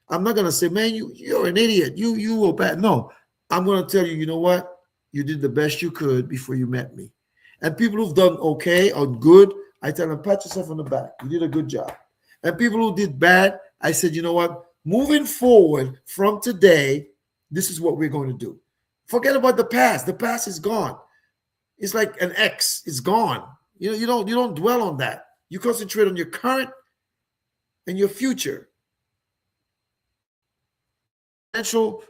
I'm not going to say, man, you're an idiot. You were bad. No, I'm going to tell you, you know what? You did the best you could before you met me. And people who've done okay or good, I tell them, pat yourself on the back. You did a good job. And people who did bad, I said, you know what? Moving forward from today, this is what we're going to do. Forget about the past. The past is gone. It's like an X. It's gone. You don't dwell on that. You concentrate on your current and your future. Financial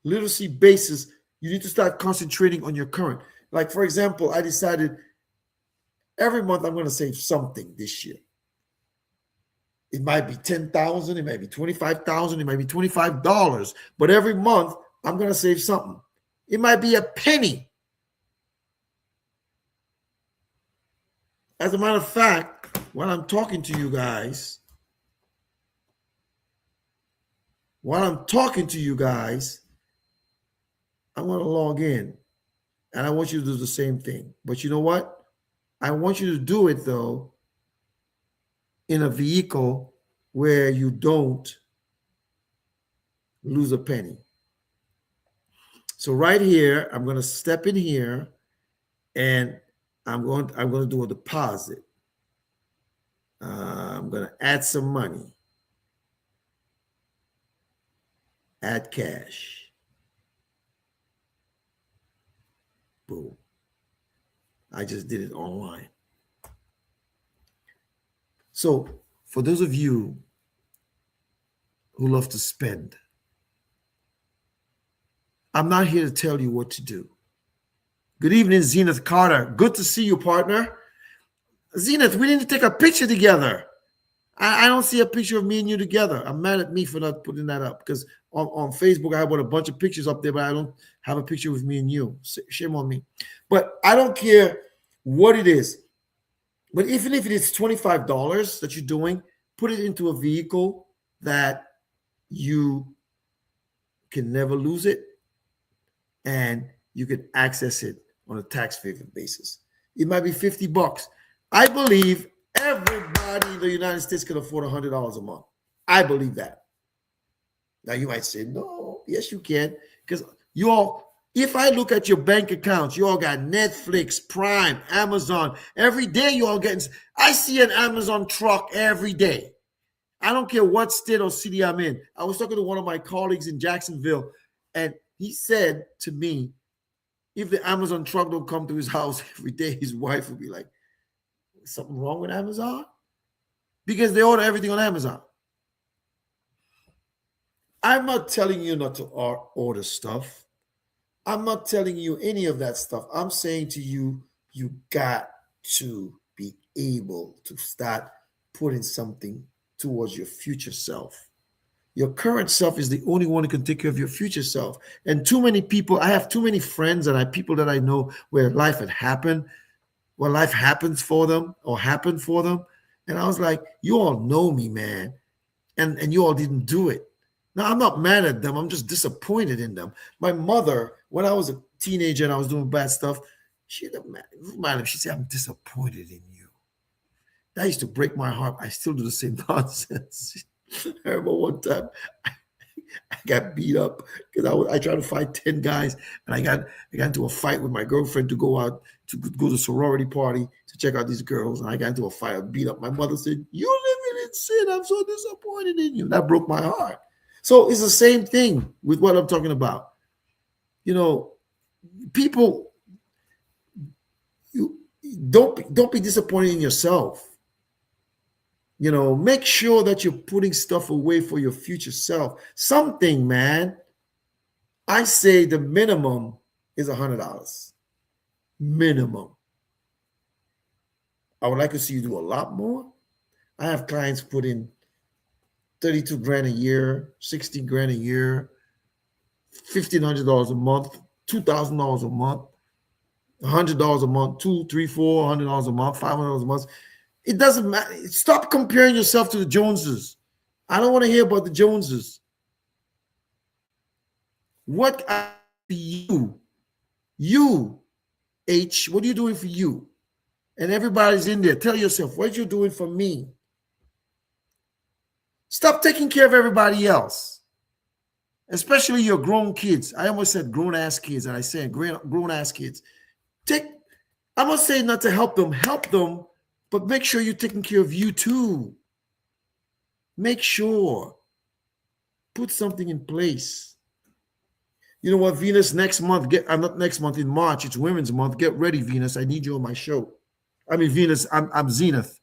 literacy basis, you need to start concentrating on your current. Like, for example, I decided every month I'm going to save something this year. It might be 10,000, it might be 25,000, it might be $25, but every month I'm going to save something. It might be a penny. As a matter of fact, when I'm talking to you guys, While I'm talking to you guys, I'm going to log in and I want you to do the same thing. But you know what? I want you to do it though in a vehicle where you don't lose a penny. So right here, I'm going to step in here and I'm going to do a deposit. I'm going to add some money. Add cash. Boom. I just did it online. So for those of you who love to spend, I'm not here to tell you what to do. Good evening, Zenith Carter. Good to see you, partner. Zenith, we need to take a picture together. I don't see a picture of me and you together. I'm mad at me for not putting that up because on Facebook, I put a bunch of pictures up there, but I don't have a picture with me and you. Shame on me. But I don't care what it is. But even if it is $25 that you're doing, put it into a vehicle that you can never lose it and you can access it on a tax favored basis. It might be $50. I believe everybody in the United States can afford $100 a month. I believe that. Now you might say, no, yes, you can. Because you all, if I look at your bank accounts, you all got Netflix, Prime, Amazon. Every day you all getting, I see an Amazon truck every day. I don't care what state or city I'm in. I was talking to one of my colleagues in Jacksonville, and he said to me, if the Amazon truck don't come to his house every day, his wife would be like, something wrong with Amazon? Because they order everything on Amazon. I'm not telling you not to order stuff. I'm not telling you any of that stuff. I'm saying to you, you got to be able to start putting something towards your future self. Your current self is the only one who can take care of your future self. And too many people, I have too many friends and people that I know where life had happened, where life happens for them or happened for them. And I was like, you all know me, man. And you all didn't do it. Now, I'm not mad at them. I'm just disappointed in them. My mother, when I was a teenager and I was doing bad stuff, she said, I'm disappointed in you. That used to break my heart. I still do the same nonsense. I remember one time I got beat up because I tried to fight 10 guys and I got into a fight with my girlfriend to go out to go to a sorority party to check out these girls. And I got into a fight, I beat up. My mother said, "You living in sin. I'm so disappointed in you." That broke my heart. So it's the same thing with what I'm talking about. You know, people, you don't be disappointed in yourself. You know, make sure that you're putting stuff away for your future self. Something, man. I say the minimum is $100. Minimum. I would like to see you do a lot more. I have clients put in 32 grand a year, 60 grand a year, $1,500 a month, $2,000 a month, $100 a month, $200, $300, $400 a month, $500 a month. It doesn't matter. Stop comparing yourself to the Joneses. I don't want to hear about the Joneses. What are you? You, H, what are you doing for you? And everybody's in there. Tell yourself, what are you doing for me? Stop taking care of everybody else, especially your grown kids. I almost said grown-ass kids, and I said grown-ass kids. I'm not saying not to help them, but make sure you're taking care of you too. Make sure. Put something in place. You know what, Venus, next month, not next month, in March, it's Women's Month. Get ready, Venus. I need you on my show. I mean, Venus, I'm Zenith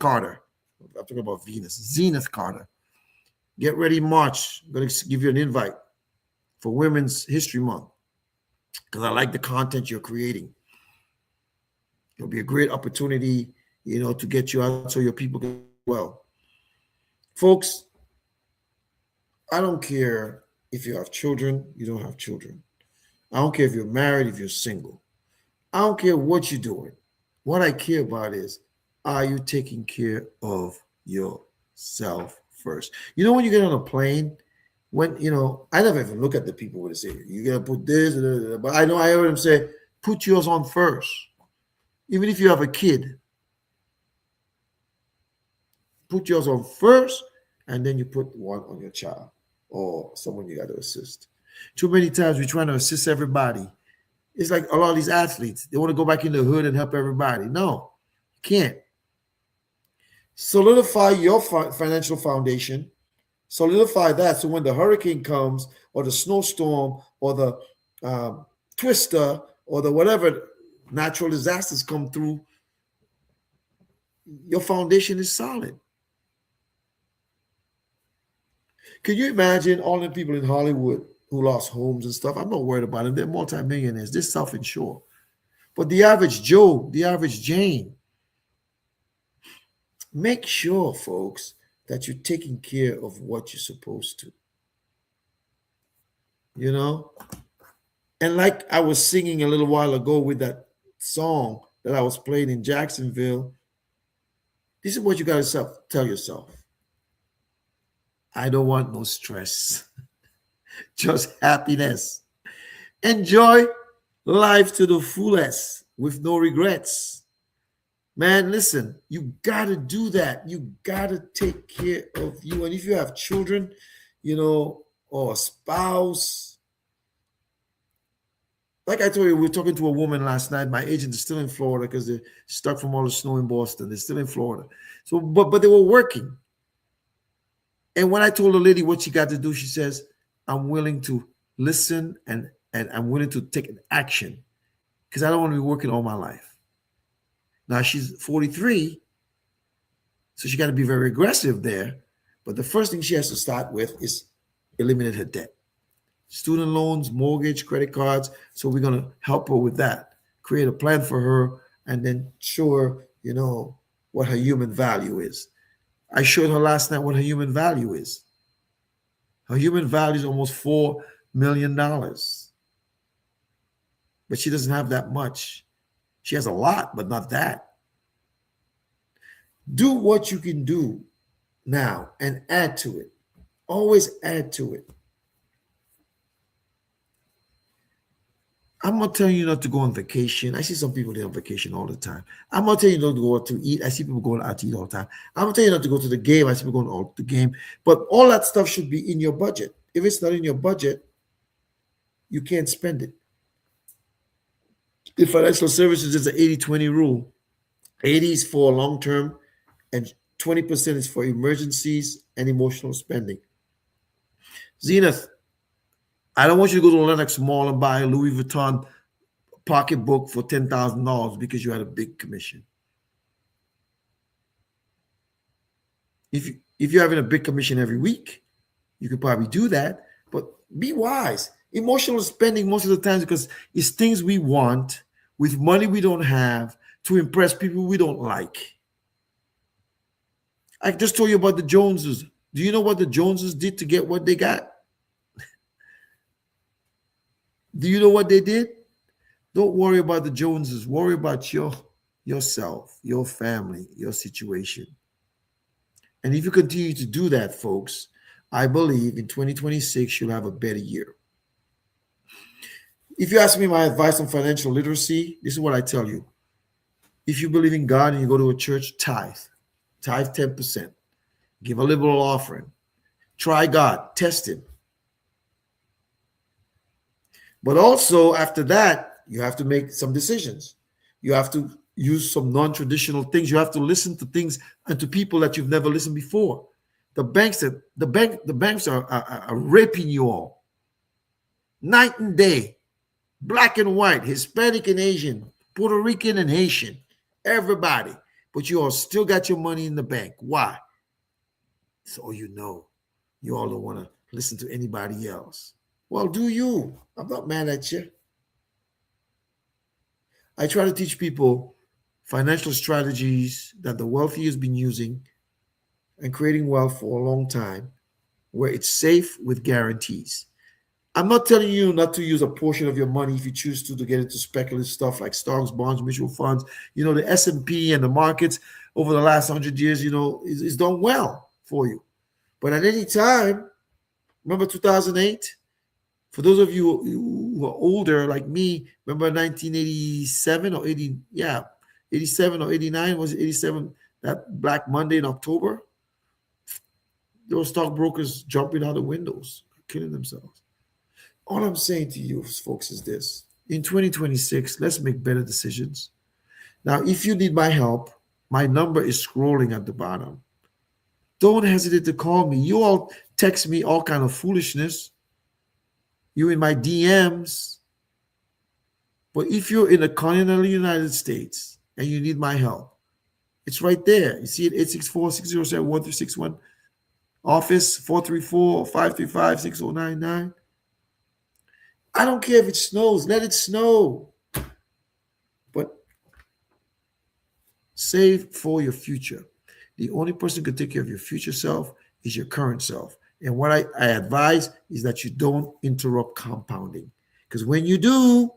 Carter. I'm talking about Venus, Zenith Carter. Get ready, March. I'm going to give you an invite for Women's History Month because I like the content you're creating. It'll be a great opportunity, you know, to get you out so your people can well. Folks, I don't care if you have children, you don't have children. I don't care if you're married, if you're single. I don't care what you're doing. What I care about is, are you taking care of yourself first? You know, when you get on a plane when I never even look at the people when they say you gotta put this, but I know I heard them say put yours on first. Even if you have a kid, put yours on first, and then you put one on your child or someone you got to assist. Too many times we're trying to assist everybody. It's like a lot of these athletes, they want to go back in the hood and help everybody. No, you can't. Solidify your financial foundation. Solidify that so when the hurricane comes or the snowstorm or the twister or the whatever natural disasters come through, your foundation is solid. Can you imagine all the people in Hollywood who lost homes and stuff? I'm not worried about them. They're multimillionaires. They're self-insured. But the average Joe, the average Jane, make sure, folks, that you're taking care of what you're supposed to. And like I was singing a little while ago with that song that I was playing in Jacksonville, this is what you got to tell yourself. I don't want no stress, just happiness. Enjoy life to the fullest with no regrets. Man, listen, you got to do that. You got to take care of you. And if you have children, or a spouse, like I told you, we were talking to a woman last night. My agent is still in Florida because they're stuck from all the snow in Boston. They're still in Florida. So, but they were working. And when I told the lady what she got to do, she says, I'm willing to listen and I'm willing to take an action because I don't want to be working all my life. Now she's 43, so she got to be very aggressive there. But the first thing she has to start with is eliminate her debt. Student loans, mortgage, credit cards. So we're going to help her with that, create a plan for her, and then show her, what her human value is. I showed her last night what her human value is. Her human value is almost $4 million. But she doesn't have that much. She has a lot, but not that. Do what you can do now and add to it. Always add to it. I'm not telling you not to go on vacation. I see some people they on vacation all the time. I'm not telling you not to go out to eat. I see people going out to eat all the time. I'm not telling you not to go to the game. I see people going out to the game. But all that stuff should be in your budget. If it's not in your budget, you can't spend it. In financial services, there's an 80-20 rule. 80 is for long-term and 20% is for emergencies and emotional spending. Zenith, I don't want you to go to Lenox Mall and buy a Louis Vuitton pocketbook for $10,000 because you had a big commission. If you're having a big commission every week, you could probably do that. But be wise. Emotional spending most of the times because it's things we want with money we don't have to impress people we don't like. I just told you about the Joneses. Do you know what the Joneses did to get what they got? Do you know what they did? Don't worry about the Joneses. Worry about yourself, your family, your situation. And if you continue to do that, folks, I believe in 2026, you'll have a better year. If you ask me my advice on financial literacy, this is what I tell you. If you believe in God and you go to a church, tithe 10%. Give a liberal offering. Try God, test Him. But also after that, you have to make some decisions. You have to use some non-traditional things. You have to listen to things and to people that you've never listened before. The banks are raping you all. Night and day, black and white, Hispanic and Asian, Puerto Rican and Haitian, everybody. But you all still got your money in the bank. Why? So you know. You all don't want to listen to anybody else. Well, do you? I'm not mad at you. I try to teach people financial strategies that the wealthy has been using and creating wealth for a long time, where it's safe with guarantees. I'm not telling you not to use a portion of your money if you choose to get into speculative stuff like stocks, bonds, mutual funds. The S&P and the markets over the last 100 years, is done well for you. But at any time, Remember 2008? For those of you who are older like me, remember 1987 or 80? Yeah, 87 or 89, was it 87? That Black Monday in October, those stockbrokers jumping out the windows, killing themselves. All I'm saying to you folks is this: in 2026, let's make better decisions. Now, if you need my help, my number is scrolling at the bottom. Don't hesitate to call me. You all text me all kind of foolishness. You in my DMs. But if you're in the continental United States and you need my help, it's right there. You see it, 864-607-1361. Office 434-535-6099. I don't care if it snows. Let it snow. But save for your future. The only person who can take care of your future self is your current self. And what I advise is that you don't interrupt compounding. Because when you do,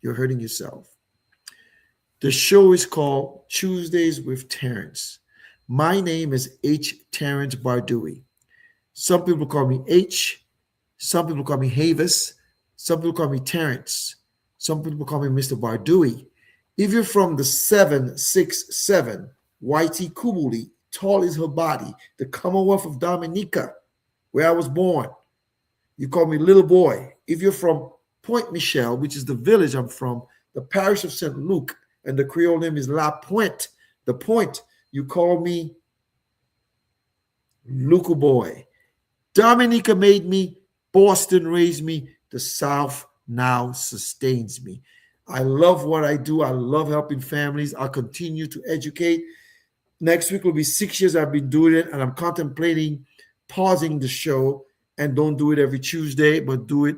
you're hurting yourself. The show is called Tuesdays with Terrence. My name is H. Terrence Bardui. Some people call me H. Some people call me Havis. Some people call me Terrence. Some people call me Mr. Bardui. If you're from the 767, Whitey Kubuli, tall is her body, the Commonwealth of Dominica, where I was born, you call me little boy. If you're from Point Michel, which is the village I'm from, the parish of St. Luke, and the Creole name is La Pointe, the Point, you call me Luca boy. Dominica made me, Boston raised me, the South now sustains me. I love what I do. I love helping families. I'll continue to educate. Next week will be 6 years I've been doing it, and I'm contemplating pausing the show and don't do it every Tuesday, but do it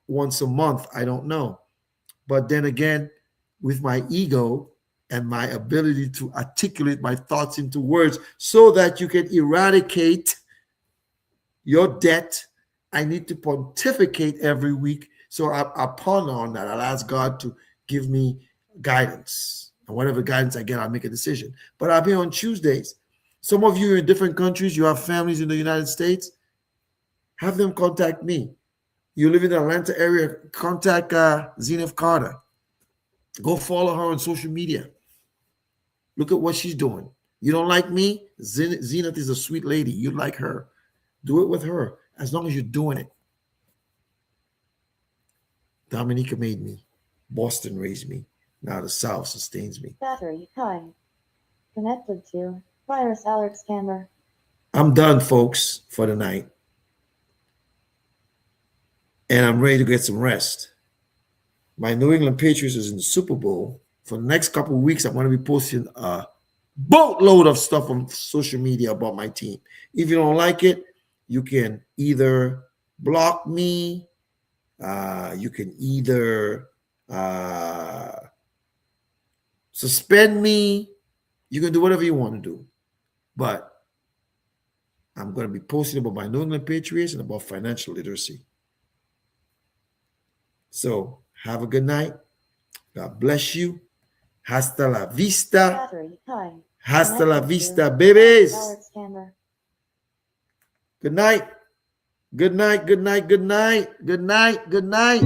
once a month. I don't know. But then again, with my ego and my ability to articulate my thoughts into words so that you can eradicate your debt, I need to pontificate every week. So I ponder on that. I'll ask God to give me guidance. And whatever guidance I get, I'll make a decision. But I'll be on Tuesdays. Some of you are in different countries. You have families in the United States. Have them contact me. You live in the Atlanta area, contact Zenith Carter. Go follow her on social media. Look at what she's doing. You don't like me? Zenith is a sweet lady. You like her. Do it with her as long as you're doing it. Dominica made me. Boston raised me. Now the South sustains me. Battery high. Connected to virus alert scanner. I'm done, folks, for the night. And I'm ready to get some rest. My New England Patriots is in the Super Bowl. For the next couple of weeks, I'm going to be posting a boatload of stuff on social media about my team. If you don't like it, you can either block me, you can either suspend me, you can do whatever you want to do. But I'm going to be posting about my New England Patriots and about financial literacy. So have a good night. God bless you. Hasta la vista. Battery high. Hasta la Connected vista, to babies. virus alert scanner. Good night. Good night. Good night. Good night. Good night. Good night.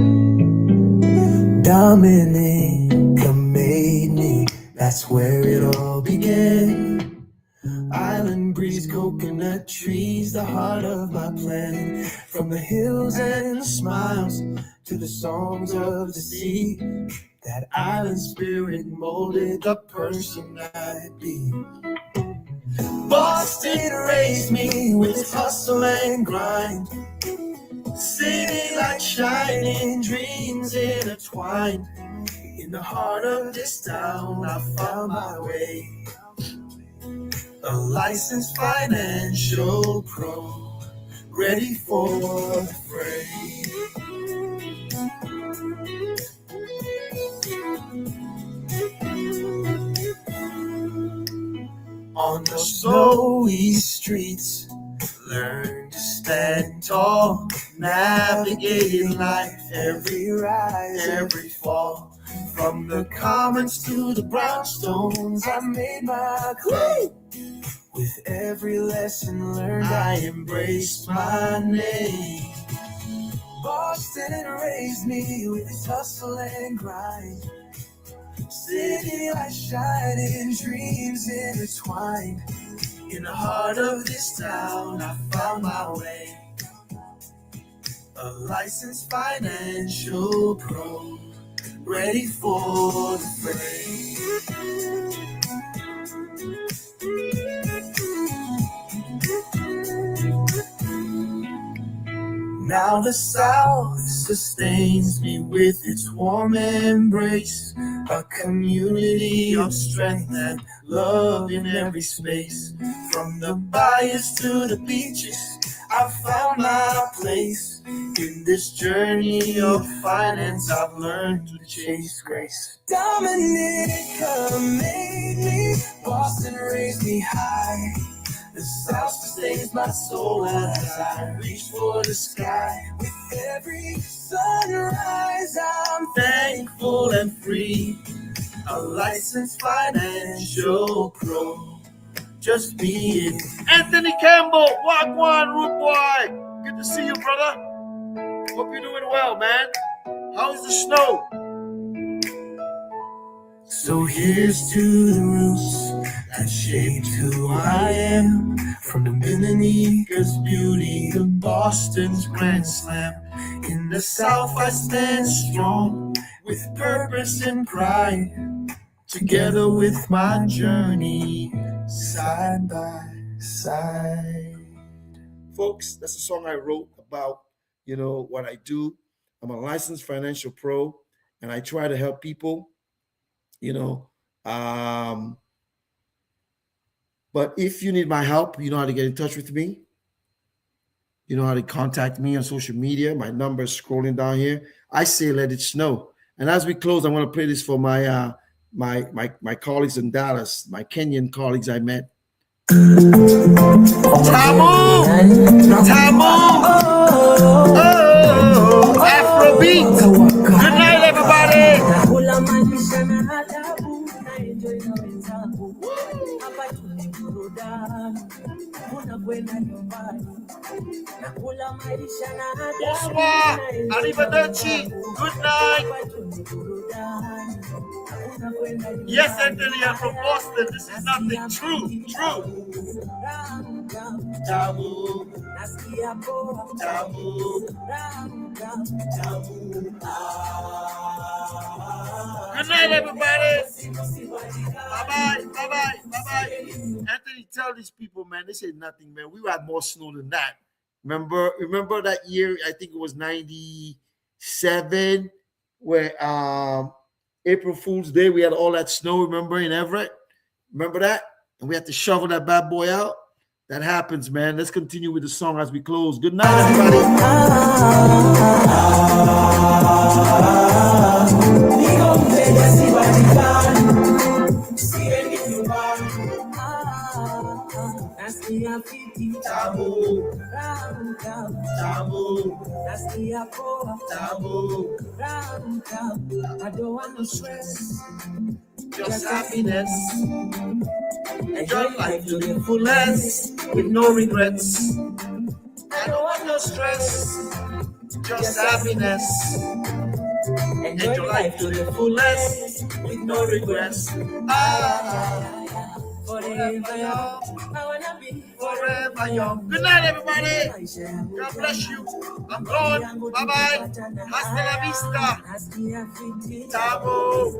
Dominica made me, that's where it all began. Island breeze, coconut trees, the heart of my plan. From the hills and the smiles to the songs of the sea, that island spirit molded the person I'd be. Boston raised me with its hustle and grind. City like shining dreams intertwined. In the heart of this town, I found my way. A licensed financial pro, ready for the fray. On the snowy streets, learn to stand tall, navigating life, every rise, every fall. From the commons to the brownstones, I made my claim. With every lesson learned, I embraced my name. Boston raised me with its hustle and grind. City lights shining, dreams intertwined. In the heart of this town, I found my way. A licensed financial pro, ready for the fray. Now the South sustains me with its warm embrace, a community of strength and love in every space. From the bayous to the beaches, I found my place. In this journey of finance, I've learned to chase grace. Dominica made me, Boston raised me high. The South sustains my soul as I reach for the sky. With every sunrise, I'm thankful and free. A licensed financial pro, just being Anthony Campbell, Wagwan, Root Boy. Good to see you, brother. Hope you're doing well, man. How's the snow? So here's to the roots that shaped who I am. From Dominica's beauty to Boston's Grand Slam. In the South I stand strong with purpose and pride. Together with my journey, side by side. Folks, that's a song I wrote about, what I do. I'm a licensed financial pro, and I try to help people, but if you need my help, you know how to get in touch with me. You know how to contact me on social media. My number is scrolling down here. I say let it snow. And as we close, I want to play this for my my colleagues in Dallas, my Kenyan colleagues I met. Tamu! Afrobeat! Good night, everybody! Bonsoir! Arrivederci! Good night! Yes, Anthony, I'm from Boston. This is nothing. True. Tamu. Good night, everybody. Bye-bye. Anthony, tell these people, man, they said nothing, man. We had more snow than that. Remember that year, I think it was 97, where April Fool's Day, we had all that snow, remember, in Everett? Remember that? And we had to shovel that bad boy out. That happens, man. Let's continue with the song as we close. Good night, everybody. I don't want no stress, just happiness. Enjoy life to the fullest with no regrets. I don't want no stress, just happiness. Enjoy life to the fullest with no regrets. Forever young, I wanna be forever young. Good night, everybody. God bless you. I'm gone. Bye-bye. Hasta la vista. Tamu.